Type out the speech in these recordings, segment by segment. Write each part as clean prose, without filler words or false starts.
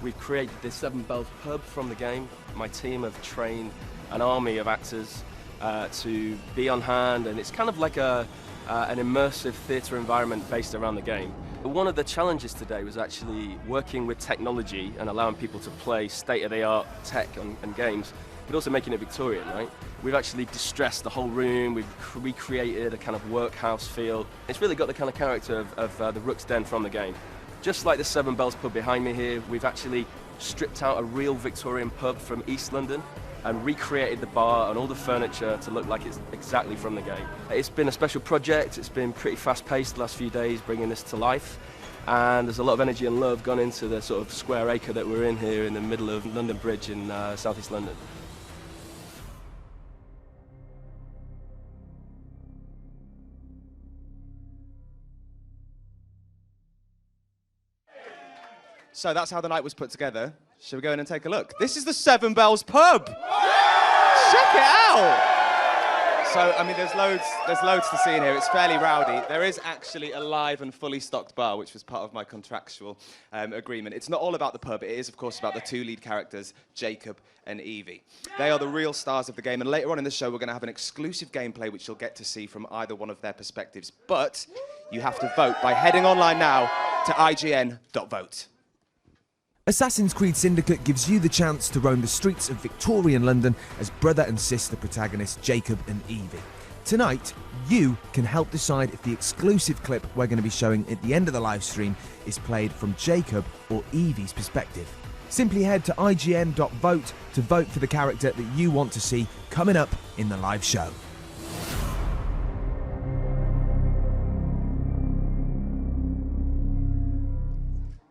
We've created this Seven Bells pub from the game. My team have trained an army of actors to be on hand, and it's kind of like an immersive theatre environment based around the game. One of the challenges today was actually working with technology and allowing people to play state-of-the-art tech and games, but also making it Victorian, right? We've actually distressed the whole room, we've recreated a kind of workhouse feel. It's really got the kind of character of the Rook's Den from the game. Just like the Seven Bells pub behind me here, we've actually stripped out a real Victorian pub from East London and recreated the bar and all the furniture to look like it's exactly from the game. It's been a special project, it's been pretty fast-paced the last few days bringing this to life, and there's a lot of energy and love gone into the sort of square acre that we're in here in the middle of London Bridge in South East London. So that's how the night was put together. Shall we go in and take a look? This is the Seven Bells pub. Check it out. So, I mean, there's loads to see in here. It's fairly rowdy. There is actually a live and fully stocked bar, which was part of my contractual agreement. It's not all about the pub. It is, of course, about the two lead characters, Jacob and Evie. They are the real stars of the game, and later on in the show, we're going to have an exclusive gameplay which you'll get to see from either one of their perspectives. But you have to vote by heading online now to ign.vote. Assassin's Creed Syndicate gives you the chance to roam the streets of Victorian London as brother and sister protagonists Jacob and Evie. Tonight, you can help decide if the exclusive clip we're going to be showing at the end of the live stream is played from Jacob or Evie's perspective. Simply head to ign.vote to vote for the character that you want to see coming up in the live show.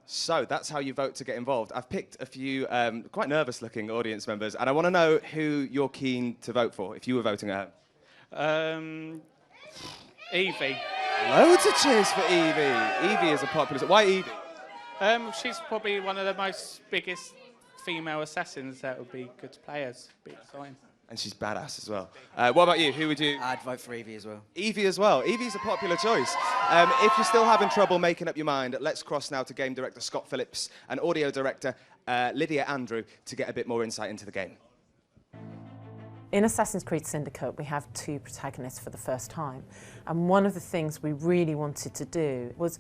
So that's how you vote to get involved. I've picked a few quite nervous-looking audience members, and I want to know who you're keen to vote for, if you were voting at home. Evie. Loads of cheers for Evie. Evie is a popular... Why Evie? She's probably one of the biggest female assassins that would be good to play as. Be exciting. And she's badass as well. What about you? Who would you... I'd vote for Evie as well. Evie as well. Evie's a popular choice. If you're still having trouble making up your mind, let's cross now to game director Scott Phillips and audio director Lydia Andrew to get a bit more insight into the game. In Assassin's Creed Syndicate, we have two protagonists for the first time. And one of the things we really wanted to do was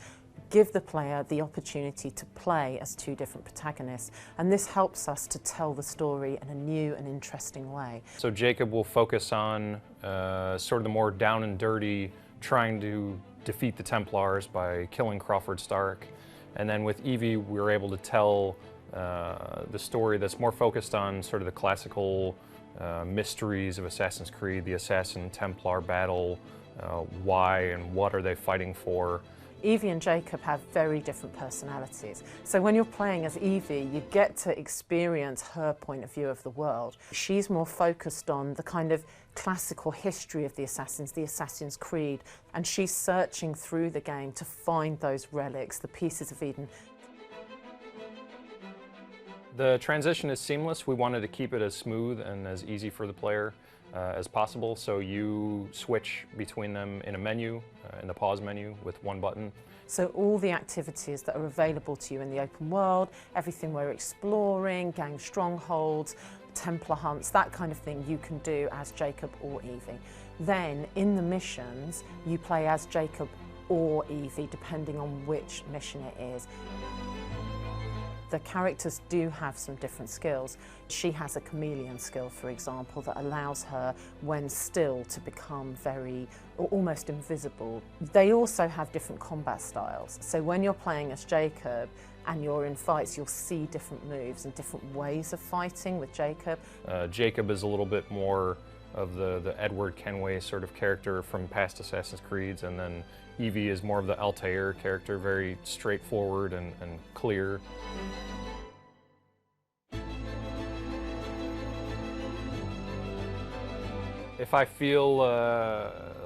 give the player the opportunity to play as two different protagonists, and this helps us to tell the story in a new and interesting way. So Jacob will focus on sort of the more down and dirty, trying to defeat the Templars by killing Crawford Stark, and then with Evie we were able to tell the story that's more focused on sort of the classical mysteries of Assassin's Creed, the Assassin-Templar battle, why and what are they fighting for. Evie and Jacob have very different personalities. So when you're playing as Evie, you get to experience her point of view of the world. She's more focused on the kind of classical history of the Assassins, the Assassin's Creed, and she's searching through the game to find those relics, the pieces of Eden. The transition is seamless. We wanted to keep it as smooth and as easy for the player as possible, so you switch between them in a menu, in the pause menu with one button. So all the activities that are available to you in the open world, everything we're exploring, gang strongholds, Templar hunts, that kind of thing you can do as Jacob or Evie. Then in the missions, you play as Jacob or Evie, depending on which mission it is. The characters do have some different skills. She has a chameleon skill, for example, that allows her, when still, to become very, or almost invisible. They also have different combat styles. So when you're playing as Jacob and you're in fights, you'll see different moves and different ways of fighting with Jacob. Jacob is a little bit more of the Edward Kenway sort of character from past Assassin's Creeds, and then Evie is more of the Altair character, very straightforward and clear. If I feel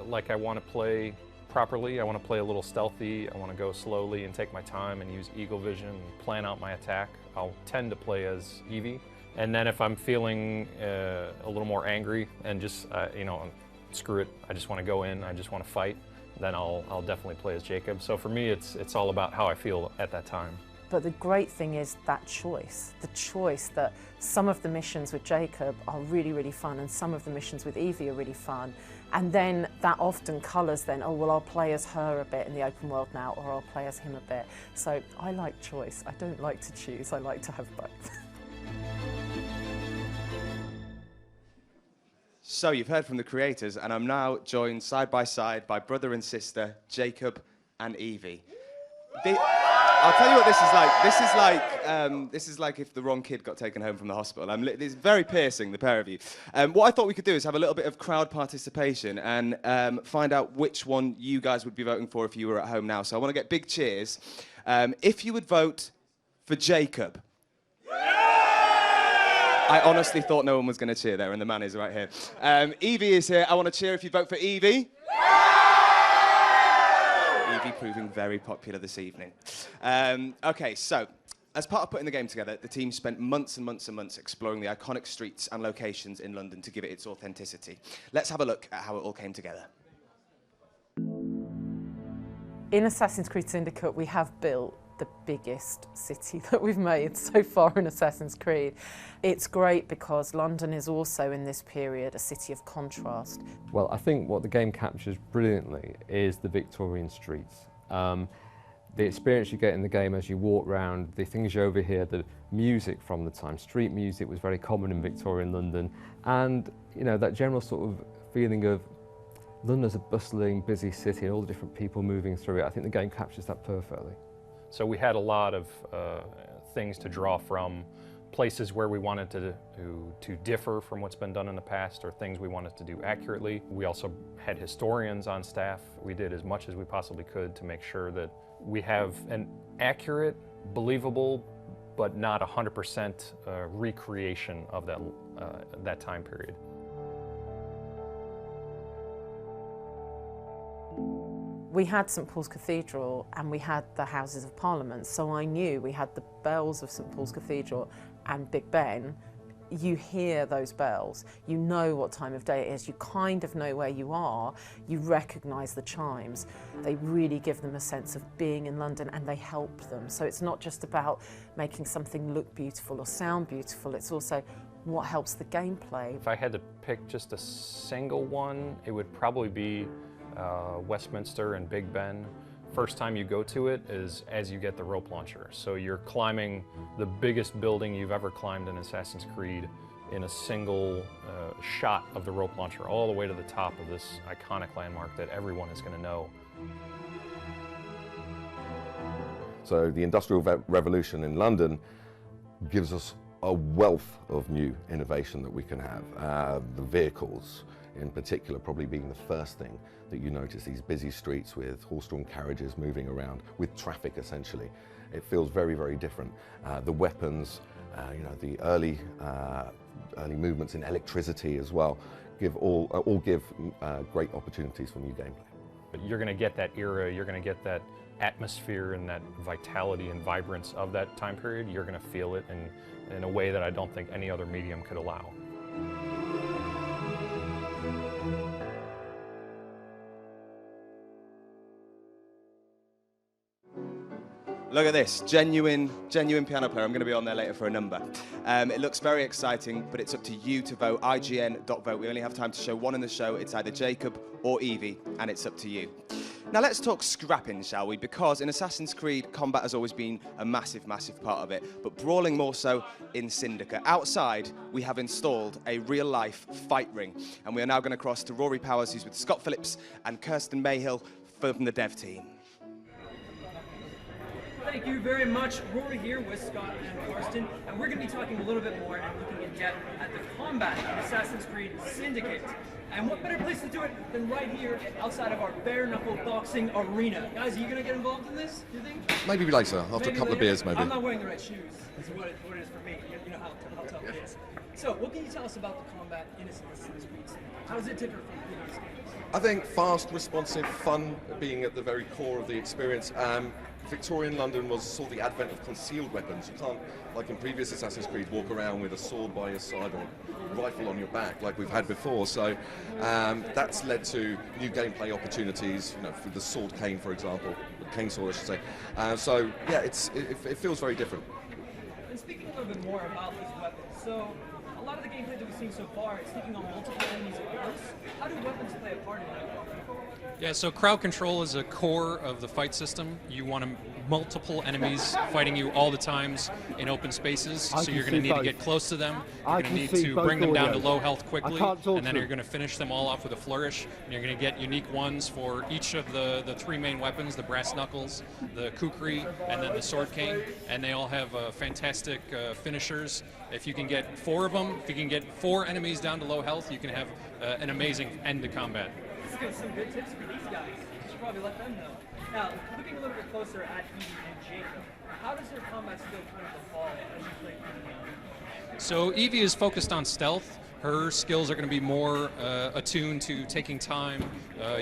like I want to play properly, I want to play a little stealthy, I want to go slowly and take my time and use eagle vision and plan out my attack, I'll tend to play as Evie. And then if I'm feeling a little more angry and just, you know, screw it, I just want to go in, I just want to fight, then I'll definitely play as Jacob. So for me, it's all about how I feel at that time. But the great thing is that choice, the choice that some of the missions with Jacob are really, really fun and some of the missions with Evie are really fun. And then that often colours then, oh, well, I'll play as her a bit in the open world now, or I'll play as him a bit. So I like choice. I don't like to choose. I like to have both. So you've heard from the creators, and I'm now joined side by side by brother and sister, Jacob and Evie. I'll tell you what this is like. This is like if the wrong kid got taken home from the hospital. It's very piercing, the pair of you. What I thought we could do is have a little bit of crowd participation and find out which one you guys would be voting for if you were at home now. So I want to get big cheers. If you would vote for Jacob. I honestly thought no one was going to cheer there, and the man is right here. Evie is here. I want to cheer if you vote for Evie. Evie proving very popular this evening. Okay, so as part of putting the game together, the team spent months and months and months exploring the iconic streets and locations in London to give it its authenticity. Let's have a look at how it all came together. In Assassin's Creed Syndicate, we have built the biggest city that we've made so far in Assassin's Creed. It's great because London is also in this period a city of contrast. Well, I think what the game captures brilliantly is the Victorian streets. The experience you get in the game as you walk around, the things you overhear, the music from the time. Street music was very common in Victorian London, and you know, that general sort of feeling of London as a bustling, busy city and all the different people moving through it. I think the game captures that perfectly. So we had a lot of things to draw from, places where we wanted to differ from what's been done in the past, or things we wanted to do accurately. We also had historians on staff. We did as much as we possibly could to make sure that we have an accurate, believable, but not 100% recreation of that time period. We had St Paul's Cathedral and we had the Houses of Parliament, so I knew we had the bells of St Paul's Cathedral and Big Ben. You hear those bells, you know what time of day it is, you kind of know where you are, you recognise the chimes. They really give them a sense of being in London and they help them. So it's not just about making something look beautiful or sound beautiful, it's also what helps the gameplay. If I had to pick just a single one, it would probably be Westminster and Big Ben. First time you go to it is as you get the rope launcher. So you're climbing the biggest building you've ever climbed in Assassin's Creed in a single shot of the rope launcher all the way to the top of this iconic landmark that everyone is going to know. So the Industrial Revolution in London gives us a wealth of new innovation that we can have. The vehicles in particular probably being the first thing that you notice, these busy streets with horse-drawn carriages moving around with traffic essentially. It feels very, very different. The weapons, you know, the early movements in electricity as well, all give great opportunities for new gameplay. But you're going to get that era, you're going to get that atmosphere and that vitality and vibrance of that time period. You're going to feel it in a way that I don't think any other medium could allow. Look at this, genuine piano player. I'm going to be on there later for a number. It looks very exciting, but it's up to you to vote. IGN.vote. We only have time to show one in the show. It's either Jacob or Evie, and it's up to you. Now let's talk scrapping, shall we? Because in Assassin's Creed, combat has always been a massive, massive part of it, but brawling more so in Syndicate. Outside, we have installed a real-life fight ring, and we are now going to cross to Rory Powers, who's with Scott Phillips and Kirsten Mayhill from the dev team. Thank you very much. Rory here with Scott and Karsten, and we're going to be talking a little bit more and looking in depth at the combat in Assassin's Creed Syndicate. And what better place to do it than right here outside of our bare-knuckle boxing arena. Guys, are you going to get involved in this, do you think? Maybe later, after a couple of beers, maybe. I'm not wearing the right shoes. This is what it is for me. You know how tough it is. So, what can you tell us about the combat in Assassin's Creed Syndicate? How does it differ from previous games? I think fast, responsive, fun being at the very core of the experience. Victorian London saw the advent of concealed weapons. You can't, like in previous Assassin's Creed, walk around with a sword by your side or a rifle on your back like we've had before. So that's led to new gameplay opportunities, you know, for the sword cane, for example. cane sword, I should say. So yeah, it feels very different. And speaking a little bit more about these weapons, so a lot of the gameplay that we've seen so far, it's taking on multiple enemies at once. How do weapons play a part in that? Yeah, so crowd control is a core of the fight system. You want multiple enemies fighting you all the times in open spaces, so you're going to need to get close to them. You're going to need to bring them down to low health quickly, and then you're going to finish them all off with a flourish. And you're going to get unique ones for each of the three main weapons, the brass knuckles, the kukri, and then the sword cane. And they all have fantastic finishers. If you can get 4 of them, if you can get 4 enemies down to low health, you can have an amazing end to combat. Some good tips for these guys. You should probably let them know. Now, looking a little bit closer at Evie and Jacob, how does their combat skill kind of evolve as you play through the game? So Evie is focused on stealth. Her skills are going to be more attuned to taking time,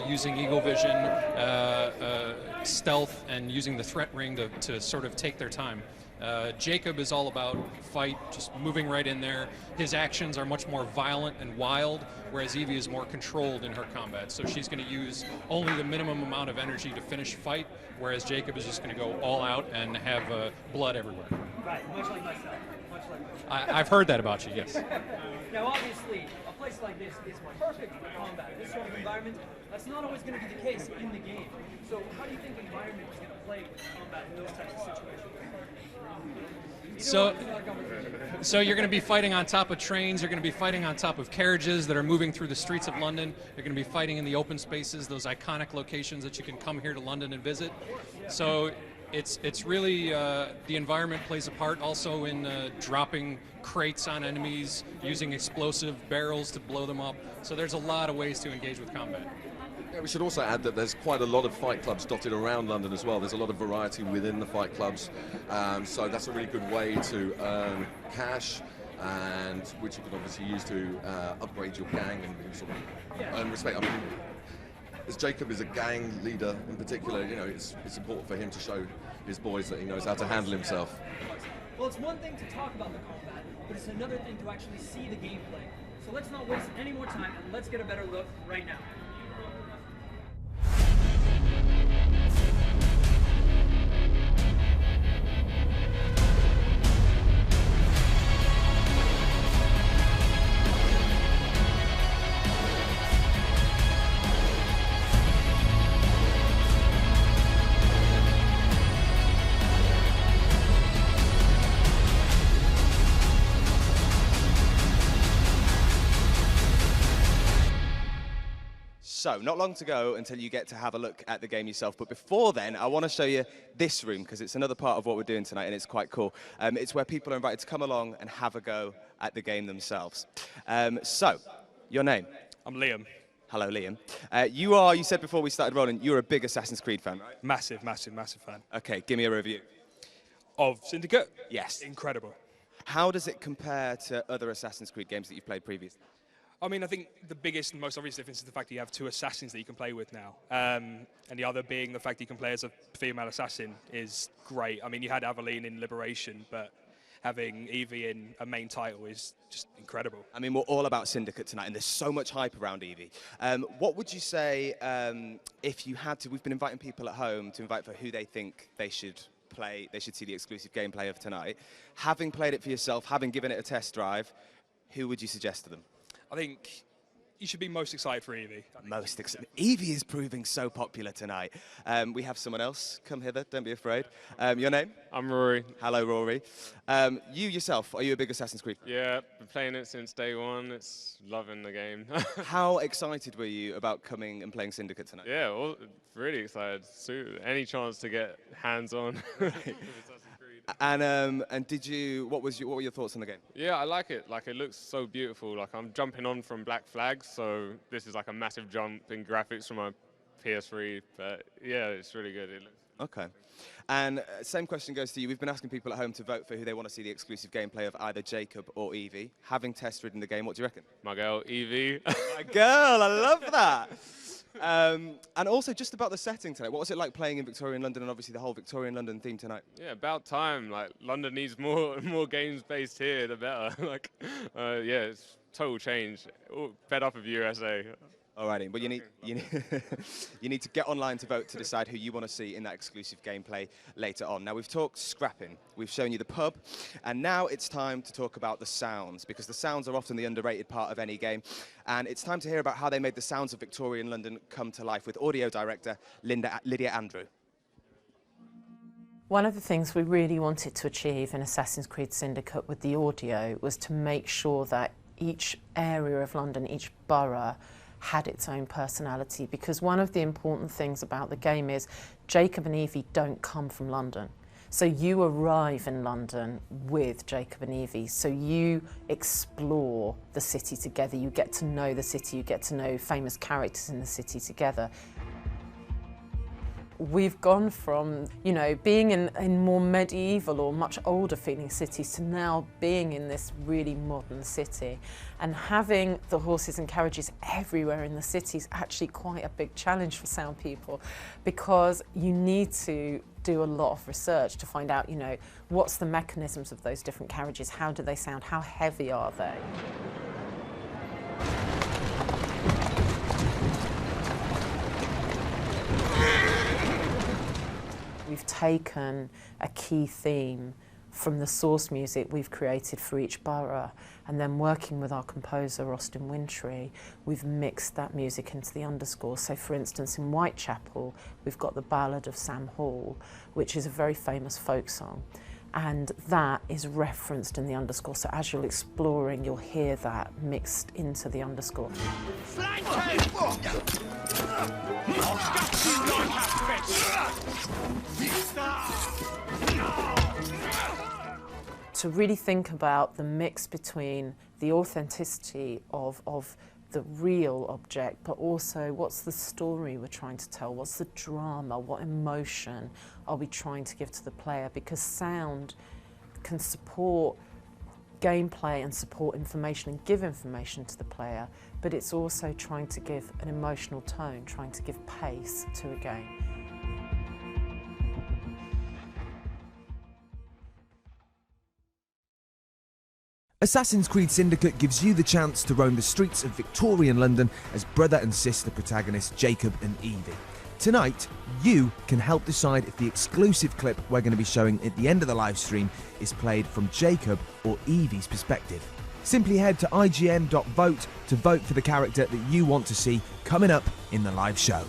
using eagle vision, stealth, and using the threat ring to sort of take their time. Jacob is all about fight, just moving right in there. His actions are much more violent and wild, whereas Evie is more controlled in her combat. So she's going to use only the minimum amount of energy to finish fight, whereas Jacob is just going to go all out and have blood everywhere. Right, much like myself. I've heard that about you, yes. Now, obviously, a place like this is perfect for combat. This sort of environment, that's not always going to be the case in the game. So how do you think environment is going to play with combat in those types of situations? So you're going to be fighting on top of trains, you're going to be fighting on top of carriages that are moving through the streets of London, you're going to be fighting in the open spaces, those iconic locations that you can come here to London and visit. So it's really, the environment plays a part also in dropping crates on enemies, using explosive barrels to blow them up. So there's a lot of ways to engage with combat. Yeah, we should also add that there's quite a lot of fight clubs dotted around London as well. There's a lot of variety within the fight clubs, so that's a really good way to earn cash, and which you can obviously use to upgrade your gang and sort of earn respect. I mean, as Jacob is a gang leader in particular, you know, it's important for him to show his boys that he knows how to handle himself. Well, it's one thing to talk about the combat, but it's another thing to actually see the gameplay. So let's not waste any more time, and let's get a better look right now. So, not long to go until you get to have a look at the game yourself. But before then, I want to show you this room, because it's another part of what we're doing tonight, and it's quite cool. It's where people are invited to come along and have a go at the game themselves. So, your name? I'm Liam. Hello, Liam. You said before we started rolling, you're a big Assassin's Creed fan, right? Massive, massive, massive fan. Okay, give me a review. Of Syndicate? Yes. Incredible. How does it compare to other Assassin's Creed games that you've played previously? I mean, I think the biggest and most obvious difference is the fact that you have 2 assassins that you can play with now. And the other being the fact that you can play as a female assassin is great. I mean, you had Aveline in Liberation, but having Evie in a main title is just incredible. I mean, we're all about Syndicate tonight, and there's so much hype around Evie. What would you say if you had to? We've been inviting people at home to invite for who they think they should play, they should see the exclusive gameplay of tonight. Having played it for yourself, having given it a test drive, who would you suggest to them? I think you should be most excited for Evie. Most excited. Evie is proving so popular tonight. We have someone else. Come hither, don't be afraid. Your name? I'm Rory. Hello, Rory. You yourself, are you a big Assassin's Creed fan? Yeah, been playing it since day one. It's loving the game. How excited were you about coming and playing Syndicate tonight? Yeah, well, really excited. So, any chance to get hands-on. And what were your thoughts on the game? Yeah, I like it. Like, it looks so beautiful. Like, I'm jumping on from Black Flag, so this is like a massive jump in graphics from my PS3. But yeah, it's really good. It looks okay. And same question goes to you. We've been asking people at home to vote for who they want to see the exclusive gameplay of, either Jacob or Evie. Having test-ridden the game, what do you reckon? My girl, Evie. My girl, I love that. And also, just about the setting tonight, what was it like playing in Victorian London, and obviously the whole Victorian London theme tonight? Yeah, about time. Like, London needs more games based here, the better. Like, yeah, it's total change. Fed up of USA. Alrighty, well you need you need to get online to vote to decide who you want to see in that exclusive gameplay later on. Now we've talked scrapping, we've shown you the pub, and now it's time to talk about the sounds, because the sounds are often the underrated part of any game, and it's time to hear about how they made the sounds of Victorian London come to life with audio director Lydia Andrew. One of the things we really wanted to achieve in Assassin's Creed Syndicate with the audio was to make sure that each area of London, each borough, had its own personality, because one of the important things about the game is Jacob and Evie don't come from London. So you arrive in London with Jacob and Evie, so you explore the city together, you get to know the city, you get to know famous characters in the city together. We've gone from, you know, being in more medieval or much older feeling cities to now being in this really modern city. And having the horses and carriages everywhere in the city is actually quite a big challenge for sound people, because you need to do a lot of research to find out, you know, what's the mechanisms of those different carriages, how do they sound, how heavy are they? We've taken a key theme from the source music we've created for each borough, and then working with our composer Austin Wintry, we've mixed that music into the underscore. So for instance, in Whitechapel, we've got the Ballad of Sam Hall, which is a very famous folk song, and that is referenced in the underscore. So as you're exploring, you'll hear that mixed into the underscore. To really think about the mix between the authenticity of the real object, but also what's the story we're trying to tell, what's the drama, what emotion are we trying to give to the player, because sound can support gameplay and support information and give information to the player, but it's also trying to give an emotional tone, trying to give pace to a game. Assassin's Creed Syndicate gives you the chance to roam the streets of Victorian London as brother and sister protagonists Jacob and Evie. Tonight, you can help decide if the exclusive clip we're going to be showing at the end of the live stream is played from Jacob or Evie's perspective. Simply head to IGN.vote to vote for the character that you want to see coming up in the live show.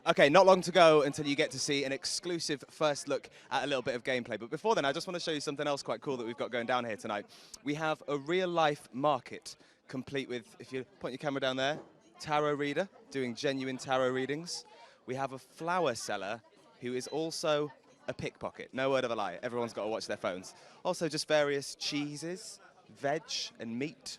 Okay, not long to go until you get to see an exclusive first look at a little bit of gameplay. But before then, I just want to show you something else quite cool that we've got going down here tonight. We have a real-life market, complete with, if you point your camera down there, tarot reader, doing genuine tarot readings. We have a flower seller who is also a pickpocket. No word of a lie. Everyone's got to watch their phones. Also, just various cheeses, veg, and meat.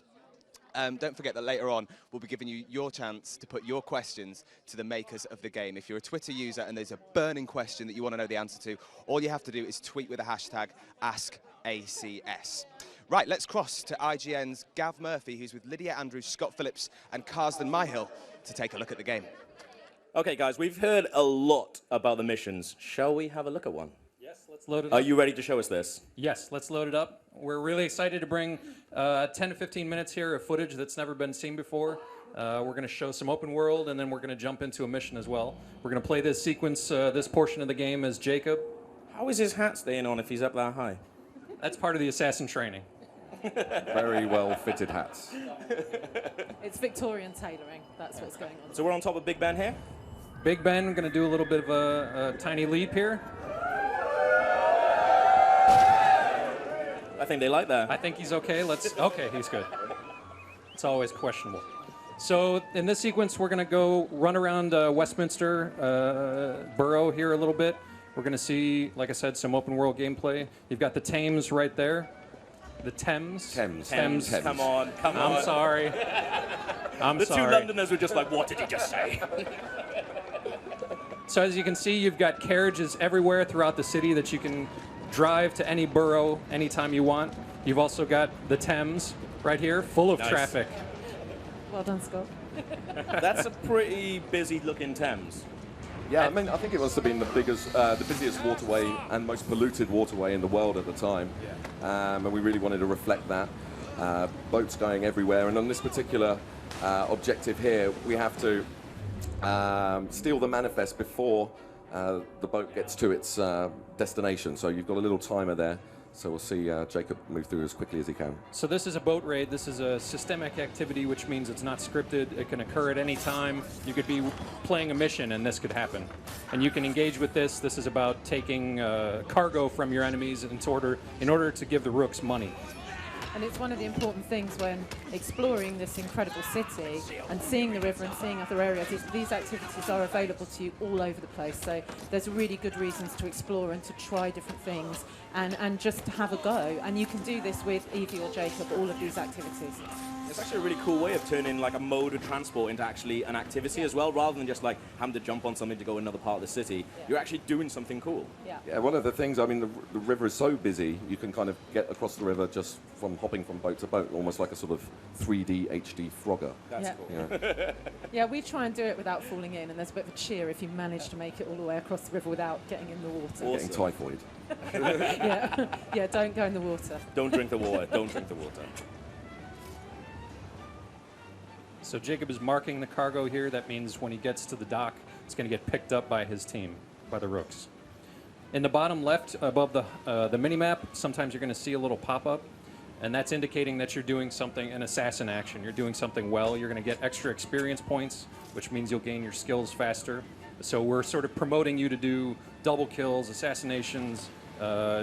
Don't forget that later on, we'll be giving you your chance to put your questions to the makers of the game. If you're a Twitter user and there's a burning question that you want to know the answer to, all you have to do is tweet with the hashtag AskACS. Right, let's cross to IGN's Gav Murphy, who's with Lydia Andrews, Scott Phillips, and Carsden Myhill to take a look at the game. Okay, guys, we've heard a lot about the missions. Shall we have a look at one? Yes, let's load it up. Are you ready to show us this? Yes, let's load it up. We're really excited to bring 10 to 15 minutes here of footage that's never been seen before. We're going to show some open world, and then we're going to jump into a mission as well. We're going to play this sequence, this portion of the game as Jacob. How is his hat staying on if he's up that high? That's part of the assassin training. Very well fitted hats. It's Victorian tailoring. That's what's going on. So we're on top of Big Ben here? Big Ben, going to do a little bit of a tiny leap here. I think they like that. I think he's okay. Okay, he's good. It's always questionable. So in this sequence, we're going to go run around Westminster borough here a little bit. We're going to see, like I said, some open world gameplay. You've got the Thames right there. The Thames. Thames. Come on, come on. I'm sorry. The two Londoners were just like, what did he just say? So as you can see, you've got carriages everywhere throughout the city that you can drive to any borough anytime you want. You've also got the Thames right here, full of traffic. Well done, Scott. That's a pretty busy looking Thames. Yeah, I mean, I think it must have been the busiest waterway and most polluted waterway in the world at the time. And we really wanted to reflect that. Boats going everywhere, and on this particular objective here, we have to steal the manifest before the boat gets to its destination. So you've got a little timer there. So we'll see Jacob move through as quickly as he can. So this is a boat raid. This is a systemic activity, which means it's not scripted. It can occur at any time. You could be playing a mission, and this could happen. And you can engage with this. This is about taking cargo from your enemies in order to give the rooks money. And it's one of the important things when exploring this incredible city and seeing the river and seeing other areas. These activities are available to you all over the place. So there's really good reasons to explore and to try different things and just to have a go. And you can do this with Evie or Jacob, all of these activities. It's actually a really cool way of turning like a mode of transport into actually an activity as well, rather than just like having to jump on something to go another part of the city. You're actually doing something cool. Yeah, one of the things, I mean, the river is so busy, you can kind of get across the river just from hopping from boat to boat, almost like a sort of 3D HD Frogger. That's cool. Yeah. Yeah, we try and do it without falling in, and there's a bit of a cheer if you manage to make it all the way across the river without getting in the water. Getting typhoid. Yeah, don't go in the water. Don't drink the water. Don't drink the water. So Jacob is marking the cargo here. That means when he gets to the dock, it's going to get picked up by his team, by the rooks. In the bottom left, above the mini-map, sometimes you're going to see a little pop-up, and that's indicating that you're doing something, an assassin action. You're doing something well. You're going to get extra experience points, which means you'll gain your skills faster. So we're sort of promoting you to do double kills, assassinations,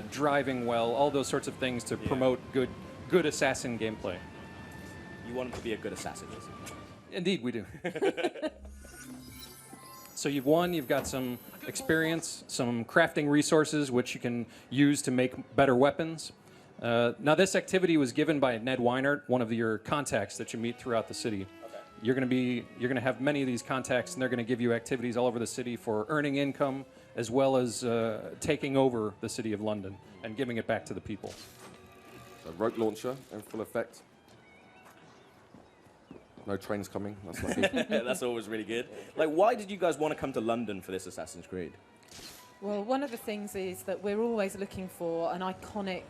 driving well, all those sorts of things to promote good assassin gameplay. You want him to be a good assassin, basically. Indeed, we do. So you've won, you've got some experience, some crafting resources, which you can use to make better weapons. Now, this activity was given by Ned Weinert, one of your contacts that you meet throughout the city. Okay. You're going to have many of these contacts, and they're going to give you activities all over the city for earning income, as well as taking over the city of London and giving it back to the people. So rope launcher in full effect. No trains coming. That's lucky. That's always really good. Like, why did you guys want to come to London for this Assassin's Creed? Well, one of the things is that we're always looking for an iconic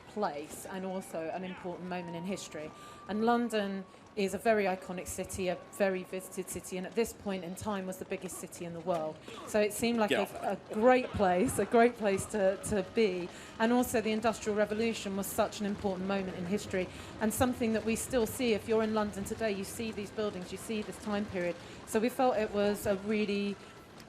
place and also an important moment in history. And London is a very iconic city, a very visited city, and at this point in time was the biggest city in the world. So it seemed like a great place to be. And also the Industrial Revolution was such an important moment in history and something that we still see. If you're in London today, you see these buildings, you see this time period. So we felt it was a really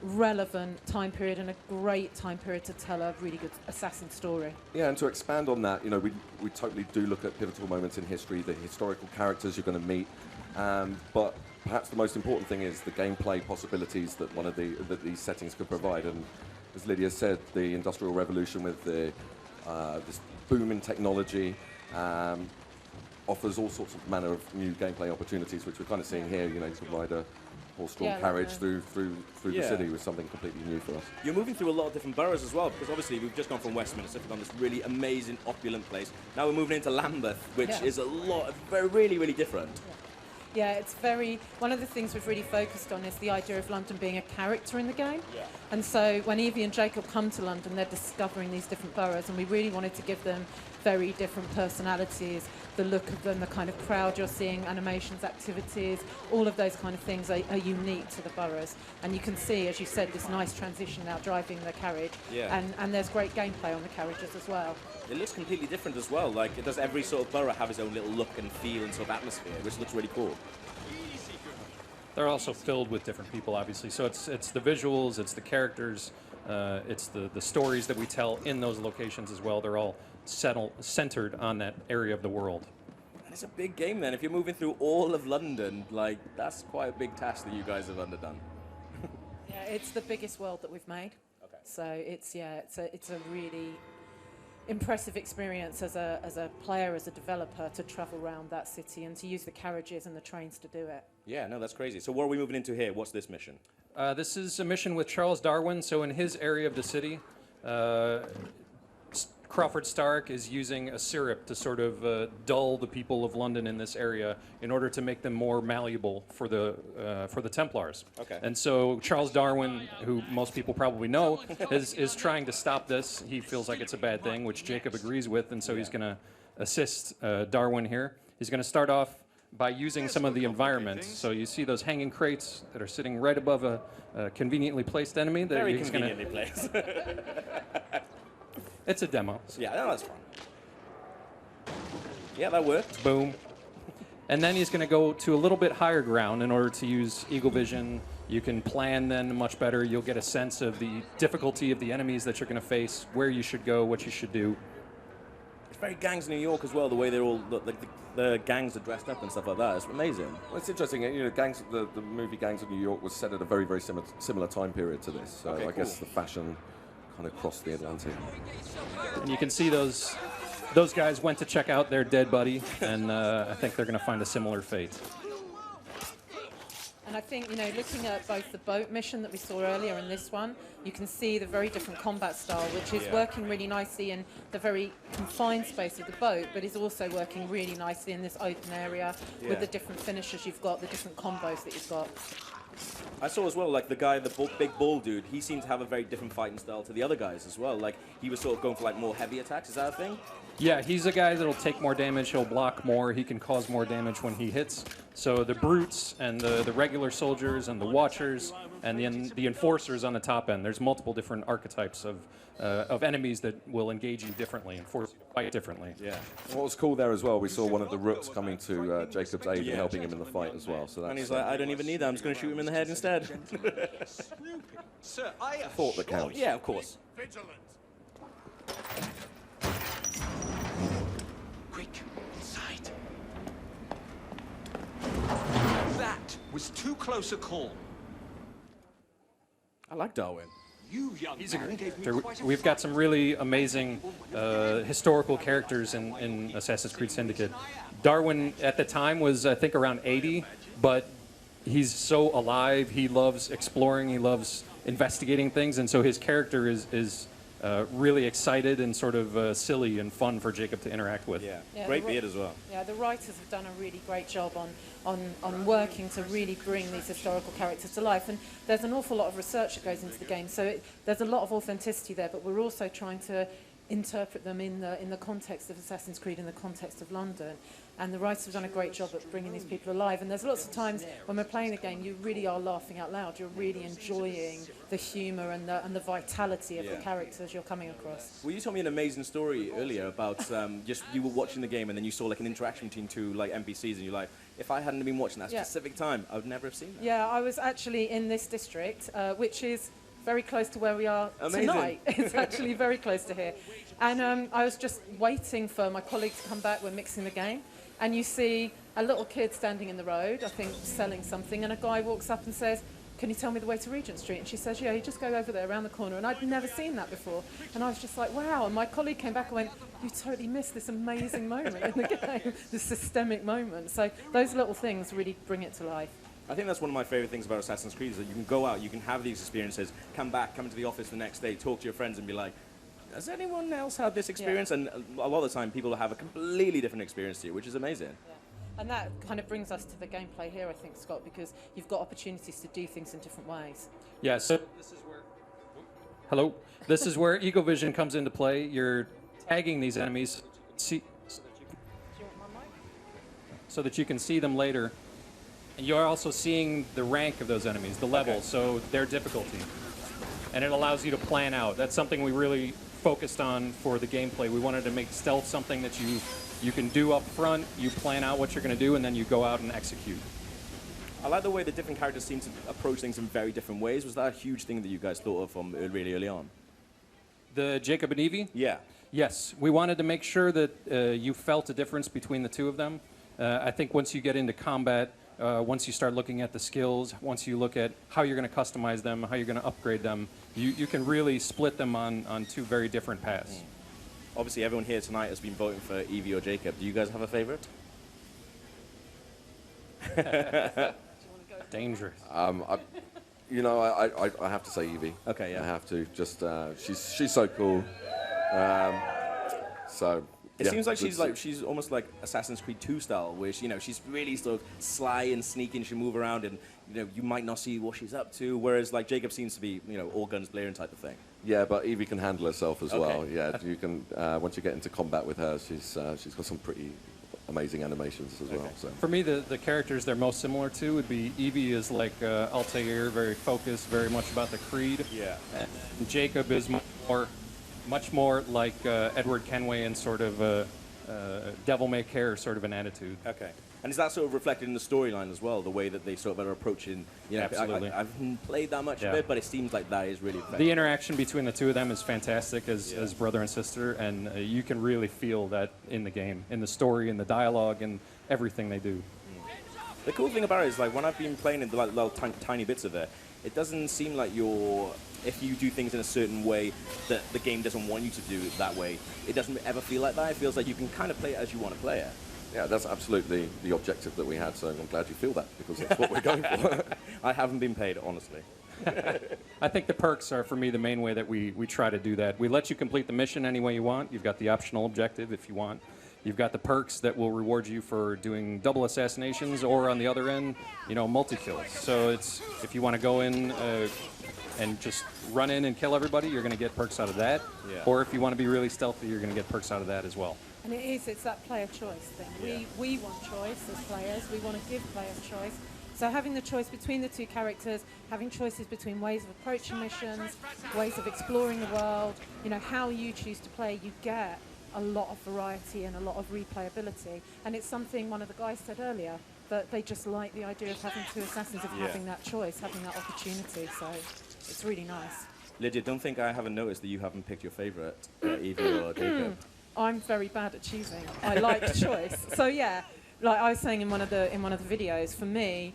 relevant time period and a great time period to tell a really good assassin story. Yeah, and to expand on that, you know, we totally do look at pivotal moments in history, the historical characters you're going to meet, but perhaps the most important thing is the gameplay possibilities that these settings could provide. And as Lydia said, the Industrial Revolution with this boom in technology offers all sorts of manner of new gameplay opportunities, which we're kind of seeing here. You know, you can ride a horse-drawn carriage through the city with something completely new for us. You're moving through a lot of different boroughs as well, because obviously we've just gone from Westminster, we've done this really amazing, opulent place. Now we're moving into Lambeth, which is really, really different. Yeah, it's one of the things we've really focused on is the idea of London being a character in the game. Yeah. And so when Evie and Jacob come to London, they're discovering these different boroughs, and we really wanted to give them very different personalities, the look of them, the kind of crowd you're seeing, animations, activities, all of those kind of things are unique to the boroughs. And you can see, as you said, this nice transition now driving the carriage. Yeah. And there's great gameplay on the carriages as well. It looks completely different as well. Like, does every sort of borough have its own little look and feel and sort of atmosphere, which looks really cool. They're also filled with different people, obviously. So it's the visuals, it's the characters, it's the stories that we tell in those locations as well. They're all centered on that area of the world. And it's a big game then. If you're moving through all of London, like, that's quite a big task that you guys have underdone. Yeah, it's the biggest world that we've made. Okay. So it's a really impressive experience as a player, as a developer, to travel around that city and to use the carriages and the trains to do it. Yeah, no, that's crazy. So what are we moving into here? What's this mission? This is a mission with Charles Darwin. So in his area of the city, Crawford Stark is using a syrup to sort of dull the people of London in this area in order to make them more malleable for the Templars. Okay. And so Charles Darwin, who most people probably know, is trying to stop this. He feels like it's a bad thing, which Jacob agrees with, and so he's going to assist Darwin here. He's going to start off by using some of the environments. So you see those hanging crates that are sitting right above a conveniently placed enemy. That Very he's conveniently placed. It's a demo. Yeah, no, that's fine. Yeah, that worked. Boom. And then he's going to go to a little bit higher ground in order to use Eagle Vision. You can plan then much better. You'll get a sense of the difficulty of the enemies that you're going to face, where you should go, what you should do. It's very Gangs of New York as well, the way they're all, like the gangs are dressed up and stuff like that. It's amazing. Well, it's interesting, you know, the movie Gangs of New York was set at a very, very similar time period to this. So Okay, I guess cool. the fashion kind of crossed the Atlantic. And you can see those guys went to check out their dead buddy, and I think they're going to find a similar fate. And I think, you know, looking at both the boat mission that we saw earlier and this one, you can see the very different combat style, which is working really nicely in the very confined space of the boat, but is also working really nicely in this open area with the different finishes you've got, the different combos that you've got. I saw as well, like the guy, the big ball dude, he seemed to have a very different fighting style to the other guys as well. Like he was sort of going for like more heavy attacks. Is that a thing? Yeah, he's a guy that'll take more damage, he'll block more, he can cause more damage when he hits. So the brutes and the regular soldiers and the watchers and the enforcers on the top end, there's multiple different archetypes of enemies that will engage you differently and force you to fight differently. Yeah. What was cool there as well, we saw one of the rooks coming to Jacob's aid and helping him in the fight as well. So that's, And he's like, I don't even need that, I'm just going to shoot him in the head instead. Sir, I thought that counts. Yeah, of course. Vigilant. Quick, inside. That was too close a call. I like Darwin. You young man gave me quite a We've got some really amazing historical characters in Assassin's Creed Syndicate. Darwin at the time was, I think, around 80, but he's so alive. He loves exploring. He loves investigating things, and so his character is really excited and sort of silly and fun for Jacob to interact with. Yeah, Great beard as well. Yeah, the writers have done a really great job on working to really bring these historical characters to life. And there's an awful lot of research that goes into the game, so there's a lot of authenticity there, but we're also trying to interpret them in the context of Assassin's Creed, in the context of London. And the writers have done a great job at bringing these people alive. And there's lots of times when we're playing the game, you really are laughing out loud. You're really enjoying the humour and the vitality of the characters you're coming across. Well, you told me an amazing story earlier about just you were watching the game and then you saw like an interaction between two like NPCs and you're like, if I hadn't been watching that specific time, I would never have seen that. Yeah, I was actually in this district, which is very close to where we are tonight. It's actually very close to here. And I was just waiting for my colleague to come back. We're mixing the game. And you see a little kid standing in the road, I think selling something, and a guy walks up and says, can you tell me the way to Regent Street? And she says, yeah, you just go over there around the corner. And I'd never seen that before. And I was just like, wow. And my colleague came back and went, you totally missed this amazing moment in the game, this systemic moment. So those little things really bring it to life. I think that's one of my favorite things about Assassin's Creed is that you can go out, you can have these experiences, come back, come into the office the next day, talk to your friends and be like, has anyone else had this experience? And a lot of the time people have a completely different experience to you, which is amazing. Yeah. And that kind of brings us to the gameplay here, I think, Scott, because you've got opportunities to do things in different ways. Yeah, so this is where... Hello? This is where Eagle Vision comes into play. You're tagging these enemies so that you can see them later. And you're also seeing the rank of those enemies, the level, so their difficulty. And it allows you to plan out. That's something we really focused on for the gameplay. We wanted to make stealth something that you can do up front, you plan out what you're going to do, and then you go out and execute. I like the way the different characters seem to approach things in very different ways. Was that a huge thing that you guys thought of from really early on? The Jacob and Evie? Yeah. Yes, we wanted to make sure that you felt a difference between the two of them. I think once you get into combat, once you start looking at the skills, once you look at how you're going to customize them, how you're going to upgrade them, you can really split them on two very different paths. Obviously, everyone here tonight has been voting for Evie or Jacob. Do you guys have a favorite? Dangerous. I have to say Evie. Okay, yeah. I have to. Just she's so cool. So It yeah, seems like she's almost like Assassin's Creed 2 style, where she's really sort of sly and sneaky, and she move around, and you might not see what she's up to. Whereas like Jacob seems to be all guns blazing type of thing. Yeah, but Evie can handle herself as Okay. well. Yeah, you can once you get into combat with her, she's got some pretty amazing animations as well. So For me, the characters they're most similar to would be Evie is like Altair, very focused, very much about the creed. Yeah. And Jacob is much more like Edward Kenway and sort of devil may care sort of an attitude. Okay. And is that sort of reflected in the storyline as well, the way that they sort of are approaching? Absolutely. I haven't played that much of it, but it seems like that is really effective. The interaction between the two of them is fantastic as brother and sister, and you can really feel that in the game, in the story, in the dialogue, and everything they do. The cool thing about it is, like, when I've been playing in the little tiny bits of it, it doesn't seem like if you do things in a certain way that the game doesn't want you to do it that way, it doesn't ever feel like that. It feels like you can kind of play it as you want to play it. yeah, that's absolutely the objective that we had. So I'm glad you feel that, because that's what we're going for. I haven't been paid, honestly. I think the perks are, for me, the main way that we try to do that. We let you complete the mission any way you want. You've got the optional objective if you want. You've got the perks that will reward you for doing double assassinations, or on the other end, multi-kills. So it's, if you want to go in and just run in and kill everybody, you're going to get perks out of that. Yeah. Or if you want to be really stealthy, you're going to get perks out of that as well. And it's that player choice thing. We want choice as players. We want to give players choice. So having the choice between the two characters, having choices between ways of approaching missions, ways of exploring the world, how you choose to play, you get a lot of variety and a lot of replayability. And it's something one of the guys said earlier, that they just like the idea of having two assassins, of having that choice, having that opportunity. So it's really nice. Lydia, don't think I haven't noticed that you haven't picked your favourite, Evie or Jacob. I'm very bad at choosing. I like choice. So yeah, like I was saying in one of the videos, for me,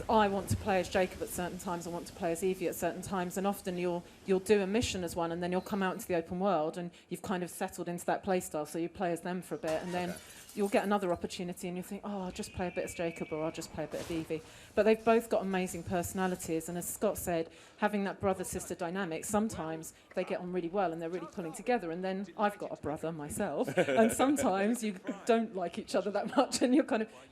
I want to play as Jacob at certain times. I want to play as Evie at certain times, and often you'll do a mission as one, and then you'll come out into the open world, and you've kind of settled into that play style. So you play as them for a bit, and then you'll get another opportunity, and you'll think, oh, I'll just play a bit as Jacob, or I'll just play a bit of Evie. But they've both got amazing personalities, and as Scott said, having that brother-sister dynamic, sometimes they get on really well and they're really pulling together, and then I've got a brother myself, and sometimes you don't like each other that much, and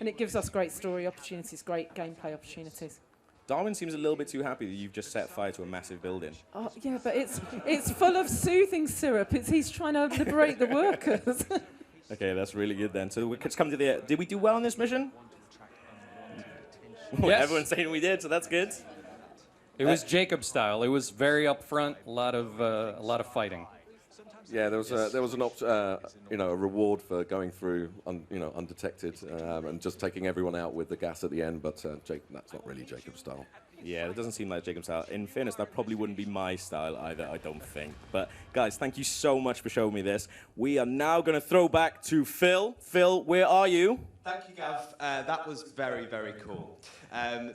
and it gives us great story opportunities, great gameplay opportunities. Darwin seems a little bit too happy that you've just set fire to a massive building. Oh, yeah, but it's full of soothing syrup. He's trying to liberate the workers. Okay, that's really good then. So let's come to did we do well on this mission? Yes. Everyone's saying we did, so that's good. It was Jacob style. It was very upfront, a lot of fighting. Yeah, there was a reward for going through undetected and just taking everyone out with the gas at the end. But that's not really Jacob's style. Yeah, it doesn't seem like Jacob's style. In fairness, that probably wouldn't be my style either, I don't think. But guys, thank you so much for showing me this. We are now going to throw back to Phil. Phil, where are you? Thank you, Gav. That was very, very cool.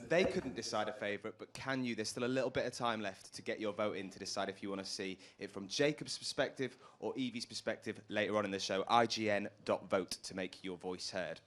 They couldn't decide a favourite, but can you? There's still a little bit of time left to get your vote in to decide if you want to see it from Jacob's perspective or Evie's perspective later on in the show. IGN.vote to make your voice heard.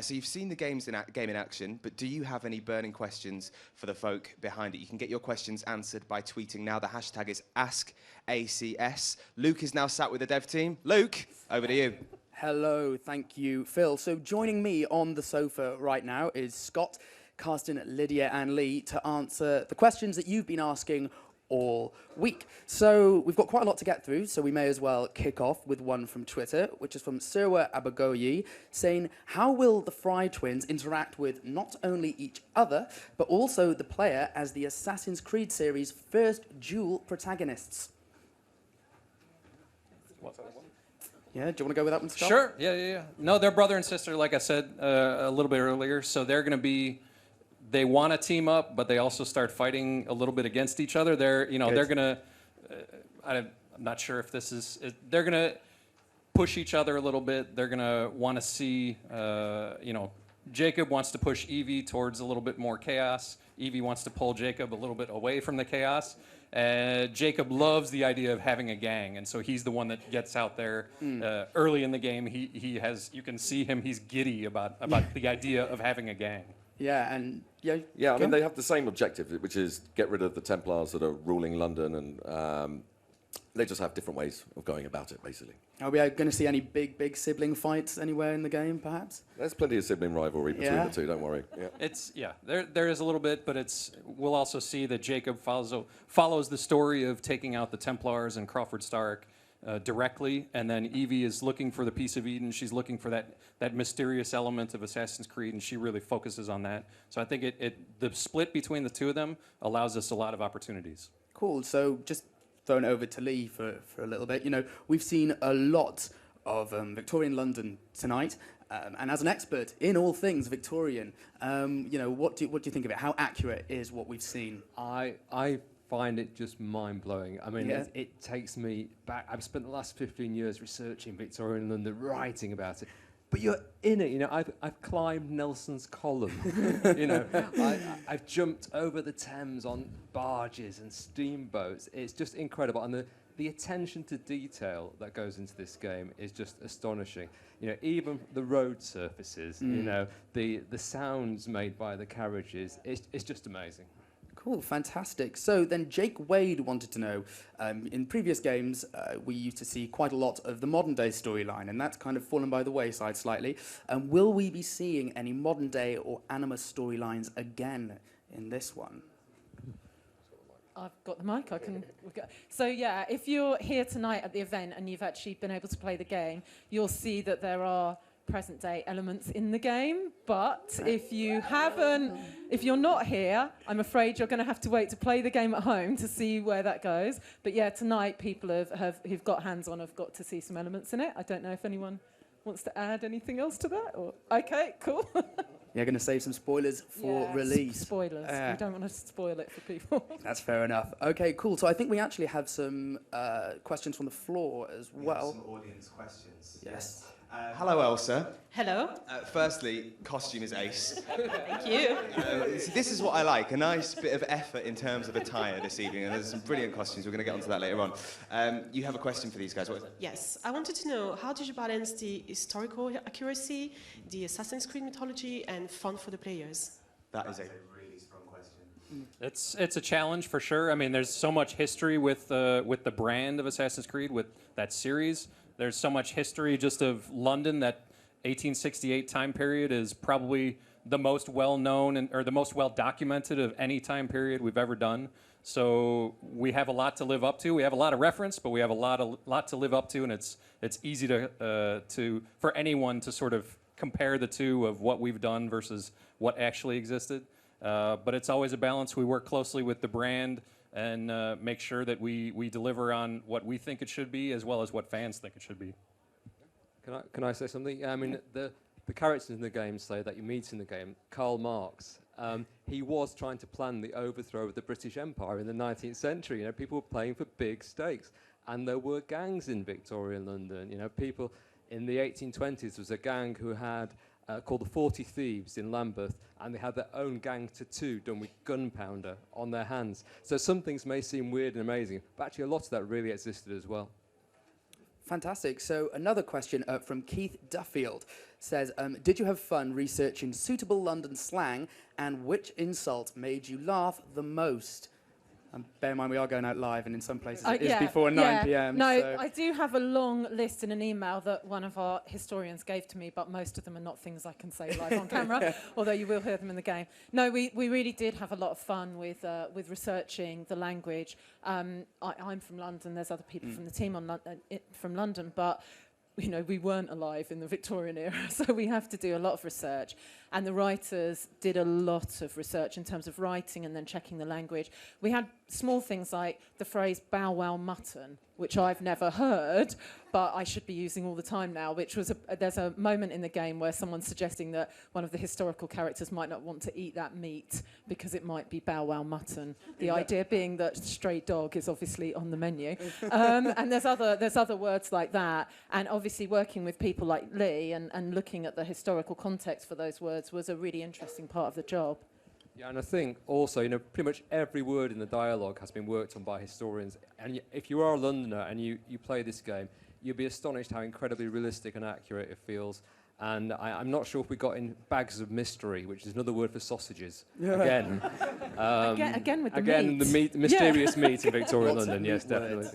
So you've seen the game in action, but do you have any burning questions for the folk behind it? You can get your questions answered by tweeting now. The hashtag is AskACS. Luke is now sat with the dev team. Luke, over to you. Hello, thank you, Phil. So joining me on the sofa right now is Scott, Karsten, Lydia and Lee to answer the questions that you've been asking all week. So we've got quite a lot to get through, so we may as well kick off with one from Twitter, which is from Sirwa Abagoyi, saying, how will the Fry twins interact with not only each other, but also the player as the Assassin's Creed series' first dual protagonists? Yeah, do you want to go with that one, Scott? Sure, yeah. No, they're brother and sister, like I said a little bit earlier, so they're going to be, they want to team up, but they also start fighting a little bit against each other. They're going to, I'm not sure if this is, they're going to push each other a little bit. They're going to want to see, Jacob wants to push Evie towards a little bit more chaos. Evie wants to pull Jacob a little bit away from the chaos. Jacob loves the idea of having a gang, and so he's the one that gets out there early in the game. He has, you can see him, he's giddy about the idea of having a gang. Yeah, and I mean, they have the same objective, which is get rid of the Templars that are ruling London, and They just have different ways of going about it, basically. Are we going to see any big sibling fights anywhere in the game, perhaps? There's plenty of sibling rivalry between the two, don't worry. Yeah. There is a little bit, but we'll also see that Jacob follows the story of taking out the Templars and Crawford Stark directly, and then Evie is looking for the Piece of Eden. She's looking for that mysterious element of Assassin's Creed, and she really focuses on that. So I think the split between the two of them allows us a lot of opportunities. Cool. So just thrown over to Lee for a little bit. You know, we've seen a lot of Victorian London tonight, and as an expert in all things Victorian, you know, what do you think of it? How accurate is what we've seen? I find it just mind-blowing. I mean, it takes me back. I've spent the last 15 years researching Victorian London, writing about it. But you're in it, you know. I've climbed Nelson's Column, you know. I've jumped over the Thames on barges and steamboats. It's just incredible, and the attention to detail that goes into this game is just astonishing. You know, even the road surfaces, you know, the sounds made by the carriages. It's just amazing. Cool, fantastic. So then Jake Wade wanted to know, in previous games, we used to see quite a lot of the modern day storyline, and that's kind of fallen by the wayside slightly. Will we be seeing any modern day or Animus storylines again in this one? I've got the mic, So yeah, if you're here tonight at the event and you've actually been able to play the game, you'll see that there are present day elements in the game, but if you're not here, I'm afraid you're going to have to wait to play the game at home to see where that goes. But yeah, tonight people who've got hands on have got to see some elements in it. I don't know if anyone wants to add anything else to that. Okay, cool. You're going to save some spoilers for release. Spoilers. We don't want to spoil it for people. That's fair enough. Okay, cool. So I think we actually have some questions from the floor as well. Some audience questions. Yes. Hello, Elsa. Hello. Firstly, costume is ace. Thank you. This is what I like, a nice bit of effort in terms of attire this evening, and there's some brilliant costumes. We're going to get onto that later on. You have a question for these guys. What is it? Yes, I wanted to know, how did you balance the historical accuracy, the Assassin's Creed mythology, and fun for the players? That is a really strong question. It's a challenge for sure. I mean, there's so much history with the brand of Assassin's Creed, with that series. There's so much history just of London. That 1868 time period is probably the most well-known or the most well-documented of any time period we've ever done. So we have a lot to live up to. We have a lot of reference, but we have a lot to live up to, and it's easy for anyone to sort of compare the two of what we've done versus what actually existed. But it's always a balance. We work closely with the brand and make sure that we deliver on what we think it should be as well as what fans think it should be. Can I say something? I mean, the characters in the game say that you meet in the game, Karl Marx, he was trying to plan the overthrow of the British Empire in the 19th century. You know, people were playing for big stakes, and there were gangs in Victorian London. You know, people in the 1820s, there was a gang who had called the 40 Thieves in Lambeth, and they had their own gang tattoo done with gunpowder on their hands. So some things may seem weird and amazing, but actually a lot of that really existed as well. Fantastic. So another question from Keith Duffield says, did you have fun researching suitable London slang, and which insult made you laugh the most? Bear in mind, we are going out live, and in some places it is before 9 p.m. No, so. I do have a long list in an email that one of our historians gave to me, but most of them are not things I can say live on camera, although you will hear them in the game. No, we really did have a lot of fun with researching the language. I'm from London. There's other people from the team from London, but you know, we weren't alive in the Victorian era, so we have to do a lot of research. And the writers did a lot of research in terms of writing and then checking the language. We had small things like the phrase bow wow mutton, which I've never heard, but I should be using all the time now, which was there's a moment in the game where someone's suggesting that one of the historical characters might not want to eat that meat because it might be bow wow mutton. The idea being that stray dog is obviously on the menu. And there's other words like that. And obviously working with people like Lee and looking at the historical context for those words was a really interesting part of the job. Yeah, and I think also, you know, pretty much every word in the dialogue has been worked on by historians. And if you are a Londoner and you play this game, you'll be astonished how incredibly realistic and accurate it feels. And I'm not sure if we got in bags of mystery, which is another word for sausages. Again with the meat. Again, the mysterious meat in Victorian London, yes, definitely.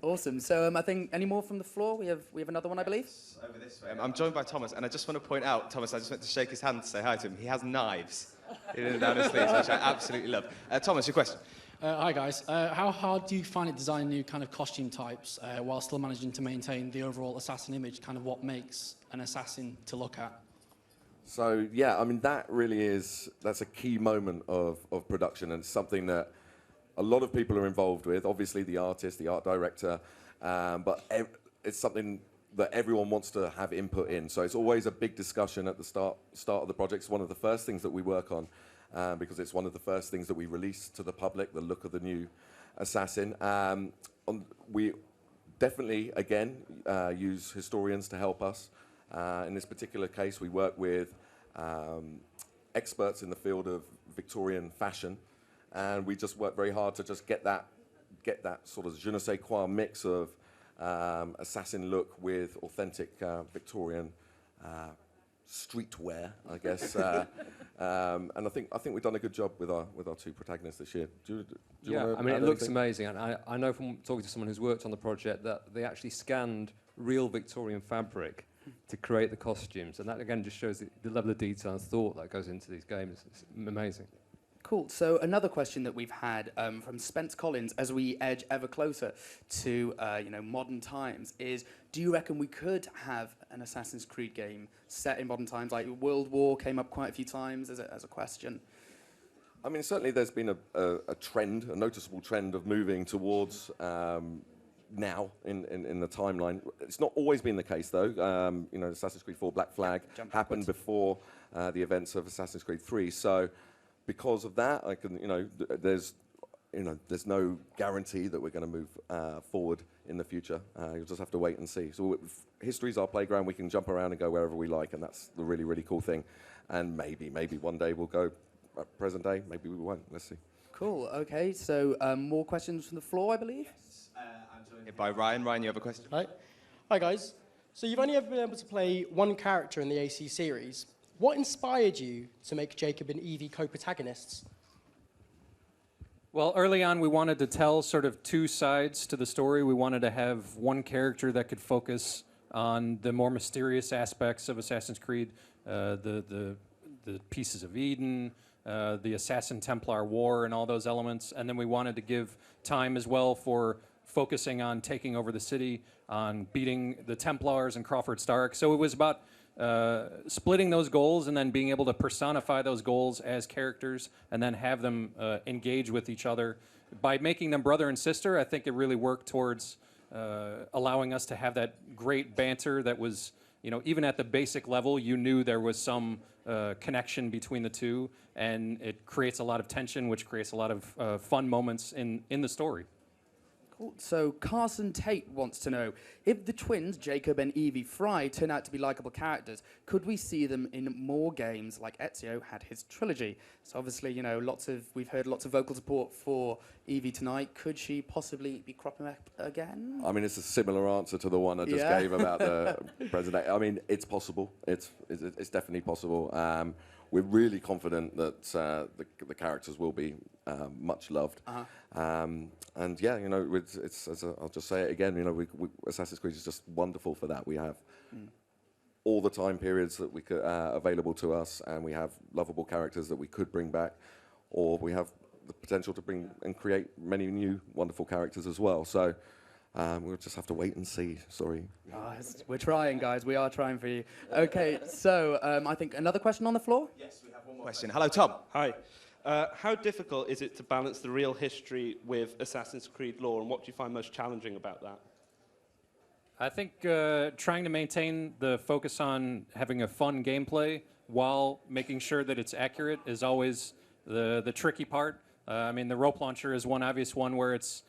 Awesome. So I think any more from the floor? We have another one, I believe. Over this way. I'm joined by Thomas, and I just want to point out, Thomas, I just went to shake his hand to say hi to him. He has knives down his sleeves, which I absolutely love. Thomas, your question. Hi guys. How hard do you find it designing new kind of costume types while still managing to maintain the overall assassin image? Kind of what makes an assassin to look at? So yeah, I mean that's a key moment of production, and something that a lot of people are involved with. Obviously the artist, the art director, but it's something that everyone wants to have input in. So it's always a big discussion at the start of the project. It's one of the first things that we work on, because it's one of the first things that we release to the public, the look of the new assassin. We definitely, again, use historians to help us. In this particular case, we work with experts in the field of Victorian fashion, and we just work very hard to just get that sort of je ne sais quoi mix of assassin look with authentic Victorian streetwear, I guess. And I think we've done a good job with our two protagonists this year. Do you Yeah, wanna I mean, add it looks anything? amazing, and I know from talking to someone who's worked on the project that they actually scanned real Victorian fabric to create the costumes, and that again just shows the level of detail and thought that goes into these games. It's amazing. Cool. So another question that we've had from Spence Collins as we edge ever closer to modern times is: do you reckon we could have an Assassin's Creed game set in modern times? Like World War came up quite a few times as a question. I mean, certainly there's been a trend, a noticeable trend of moving towards now in the timeline. It's not always been the case, though. Assassin's Creed 4 Black Flag happened before the events of Assassin's Creed 3. So because of that, there's no guarantee that we're going to move forward in the future. You'll just have to wait and see. So history's our playground. We can jump around and go wherever we like, and that's the really, really cool thing. And maybe one day we'll go present day. Maybe we won't. Let's see. Cool. Okay. So more questions from the floor, I believe. Yes. I'm joined here by Ryan. Ryan, you have a question? Hi guys. So you've only ever been able to play one character in the AC series. What inspired you to make Jacob and Evie co-protagonists? Well, early on, we wanted to tell sort of two sides to the story. We wanted to have one character that could focus on the more mysterious aspects of Assassin's Creed, the pieces of Eden, the Assassin Templar War, and all those elements. And then we wanted to give time as well for focusing on taking over the city, on beating the Templars and Crawford Stark. So it was about splitting those goals and then being able to personify those goals as characters and then have them engage with each other. By making them brother and sister, I think it really worked towards allowing us to have that great banter that was, even at the basic level, you knew there was some connection between the two, and it creates a lot of tension, which creates a lot of fun moments in the story. Cool. So Carson Tate wants to know, if the twins, Jacob and Evie Fry, turn out to be likable characters, could we see them in more games like Ezio had his trilogy? So obviously, we've heard lots of vocal support for Evie tonight. Could she possibly be cropping up again? I mean, it's a similar answer to the one I just gave about the president. I mean, it's possible. It's definitely possible. We're really confident that the characters will be much loved. And yeah, I'll just say it again. Assassin's Creed is just wonderful for that. We have all the time periods that we could available to us, and we have lovable characters that we could bring back, or we have the potential to bring and create many new wonderful characters as well. So we'll just have to wait and see. Sorry. We're trying, guys. We are trying for you. Okay, so I think another question on the floor? Yes, we have one more question. Hello, Tom. Hi. How difficult is it to balance the real history with Assassin's Creed lore, and what do you find most challenging about that? I think trying to maintain the focus on having a fun gameplay while making sure that it's accurate is always the tricky part. I mean, the rope launcher is one obvious one where it's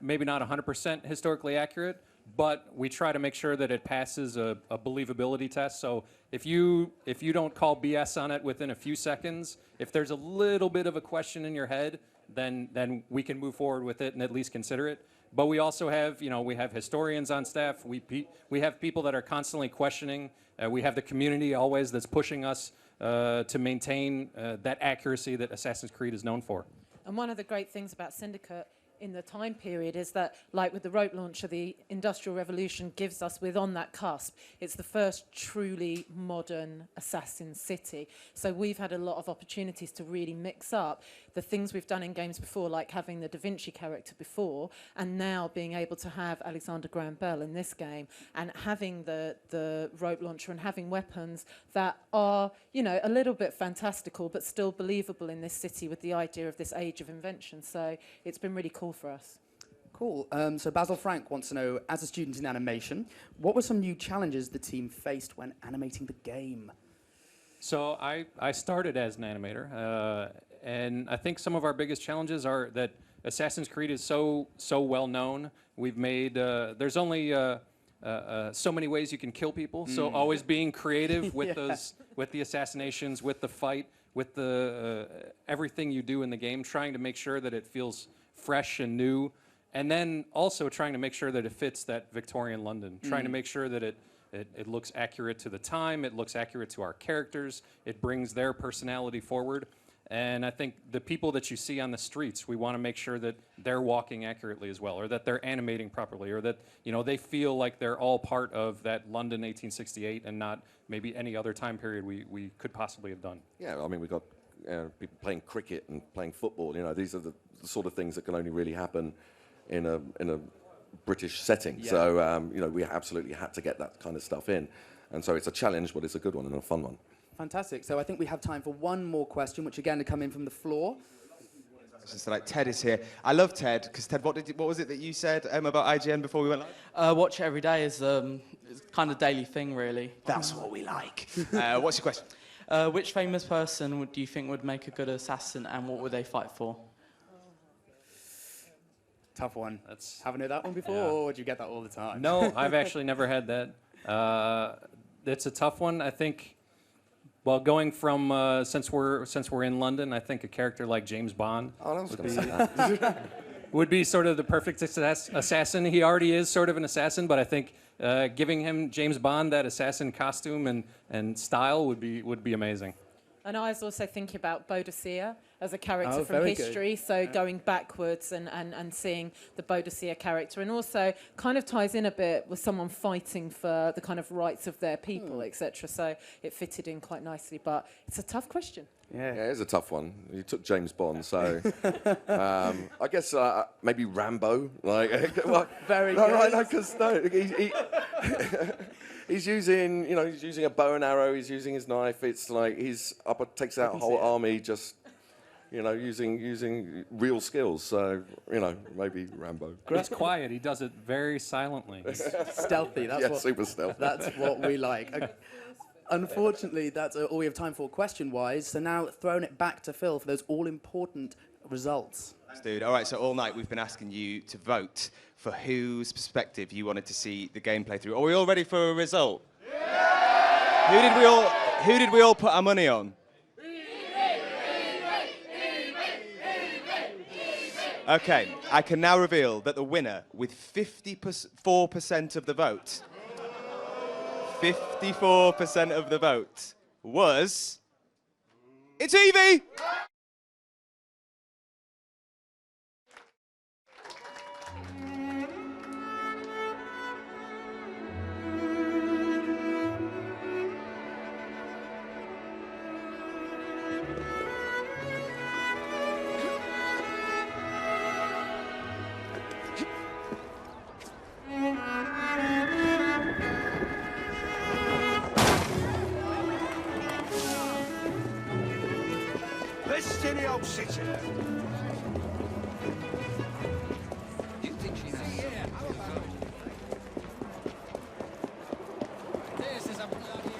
maybe not 100% historically accurate, but we try to make sure that it passes a believability test. So if you don't call BS on it within a few seconds, if there's a little bit of a question in your head, then we can move forward with it and at least consider it. But we also have, we have historians on staff. We have people that are constantly questioning. We have the community always that's pushing us to maintain that accuracy that Assassin's Creed is known for. And one of the great things about Syndicate in the time period is that, like with the rope launcher, the Industrial Revolution gives us, with on that cusp, it's the first truly modern Assassin city. So we've had a lot of opportunities to really mix up the things we've done in games before, like having the Da Vinci character before, and now being able to have Alexander Graham Bell in this game, and having the rope launcher and having weapons that are, you know, a little bit fantastical, but still believable in this city with the idea of this age of invention. So it's been really cool for us. Cool. So Basil Frank wants to know, as a student in animation, what were some new challenges the team faced when animating the game? So I started as an animator, and I think some of our biggest challenges are that Assassin's Creed is so well known. We've made there's only so many ways you can kill people. So always being creative with those, with the assassinations, with the fight, with the everything you do in the game, trying to make sure that it feels fresh and new, and then also trying to make sure that it fits that Victorian London. Trying to make sure that it looks accurate to the time, it looks accurate to our characters, it brings their personality forward. And I think the people that you see on the streets, we want to make sure that they're walking accurately as well, or that they're animating properly, or that, you know, they feel like they're all part of that London 1868 and not maybe any other time period we could possibly have done. Yeah, I mean, we've got people playing cricket and playing football. You know, these are the sort of things that can only really happen in a British setting. Yeah. So, you know, we absolutely had to get that kind of stuff in. And so it's a challenge, but it's a good one and a fun one. Fantastic. So I think we have time for one more question, which again to come in from the floor. So like Ted is here. I love Ted because Ted, what was it that you said about IGN before we went live? Watch it every day is kind of daily thing, really. That's what we like. What's your question? Which famous person do you think would make a good assassin, and what would they fight for? Tough one. Haven't heard that one before, or do you get that all the time? No, I've actually never had that. It's a tough one. I think, well, going from since we're in London, I think a character like James Bond would be sort of the perfect assassin. He already is sort of an assassin, but I think giving him James Bond, that assassin costume and style would be amazing. And I was also thinking about Boadicea as a character from very history, good. so going backwards and seeing the Boadicea character, and also kind of ties in a bit with someone fighting for the kind of rights of their people, etc. So it fitted in quite nicely, but it's a tough question. Yeah, it is a tough one. You took James Bond, so I guess maybe Rambo. Like, well, very no, good. right? No, because he's using, you know, he's using a bow and arrow. He's using his knife. It's like he's takes out a whole army just, you know, using real skills. So, you know, maybe Rambo. He's quiet. He does it very silently. Stealthy. That's super stealthy. That's what we like. Unfortunately, that's all we have time for question-wise. So now throwing it back to Phil for those all-important results. Thanks, dude. All right, so all night we've been asking you to vote for whose perspective you wanted to see the gameplay through. Are we all ready for a result? Yeah! Who did we all put our money on? Okay, I can now reveal that the winner with 54% of the vote, 54% of the vote was... It's Evie! Best in the old city. You think she has? Yeah, how about this is a bloody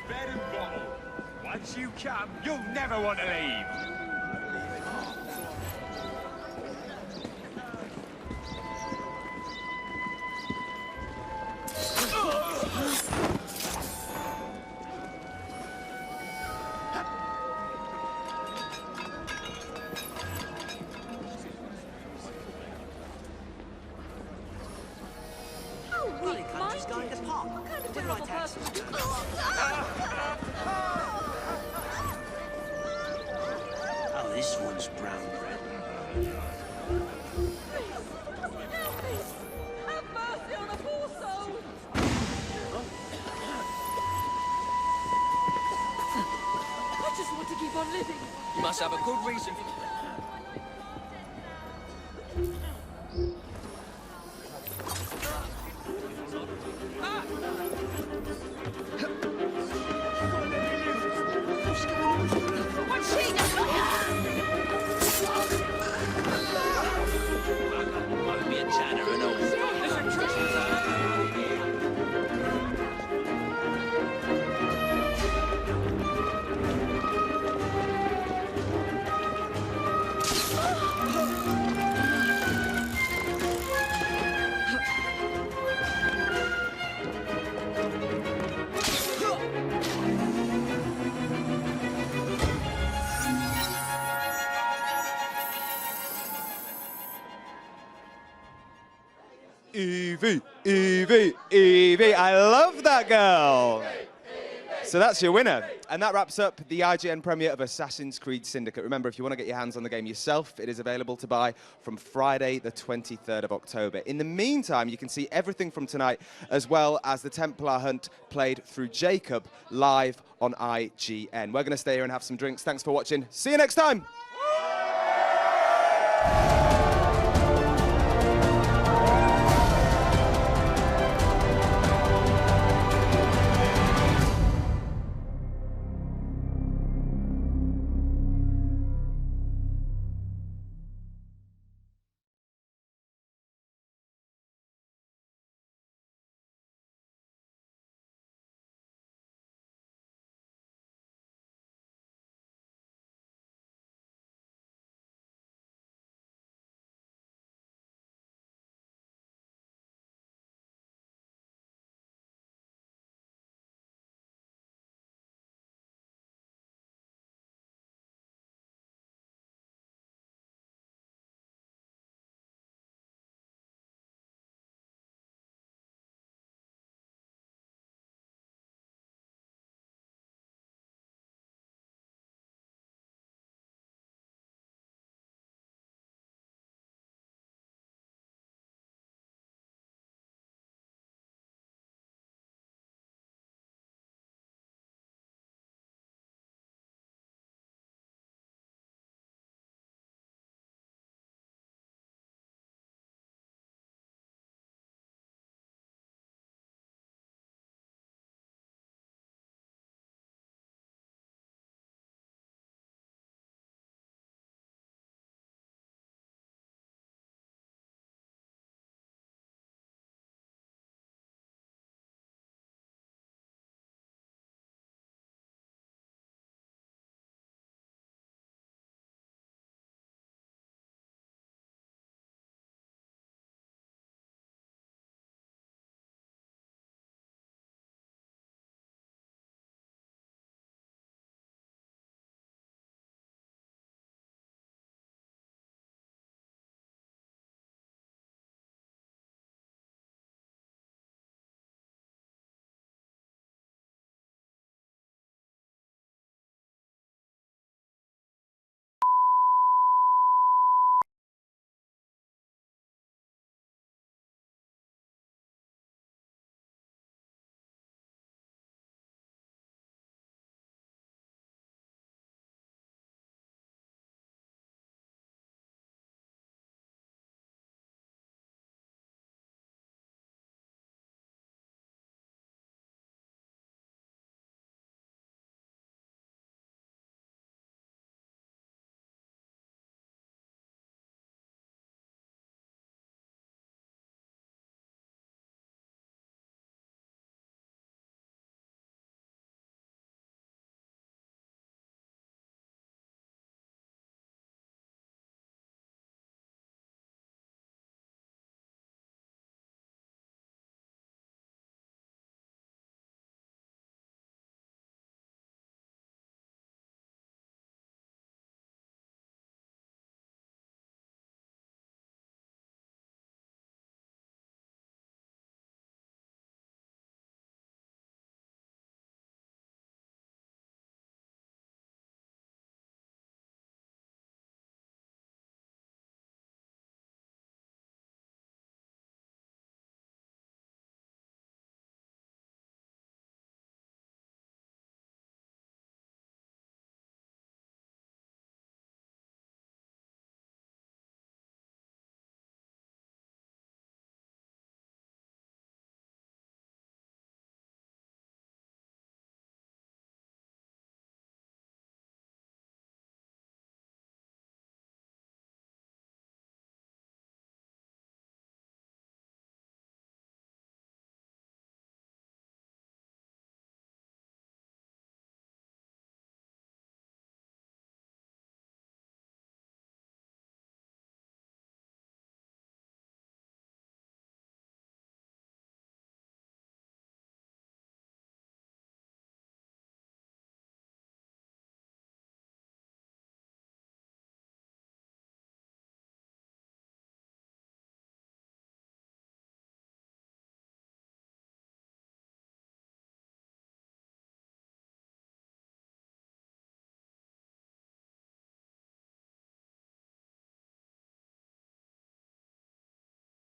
bed and bottle. Once you come, you'll never want to leave. Bloody country's going to pot. What kind of terrible person? Oh, this one's brown bread. Have mercy on a poor soul! I just want to keep on living. You must have a good reason. What's she doing? Might be a tanner and all. There's a treasure Evie, Evie, Evie. I love that girl. So that's your winner. And that wraps up the IGN premiere of Assassin's Creed Syndicate. Remember, if you want to get your hands on the game yourself, it is available to buy from Friday, the 23rd of October. In the meantime, you can see everything from tonight, as well as the Templar hunt played through Jacob live on IGN. We're going to stay here and have some drinks. Thanks for watching. See you next time.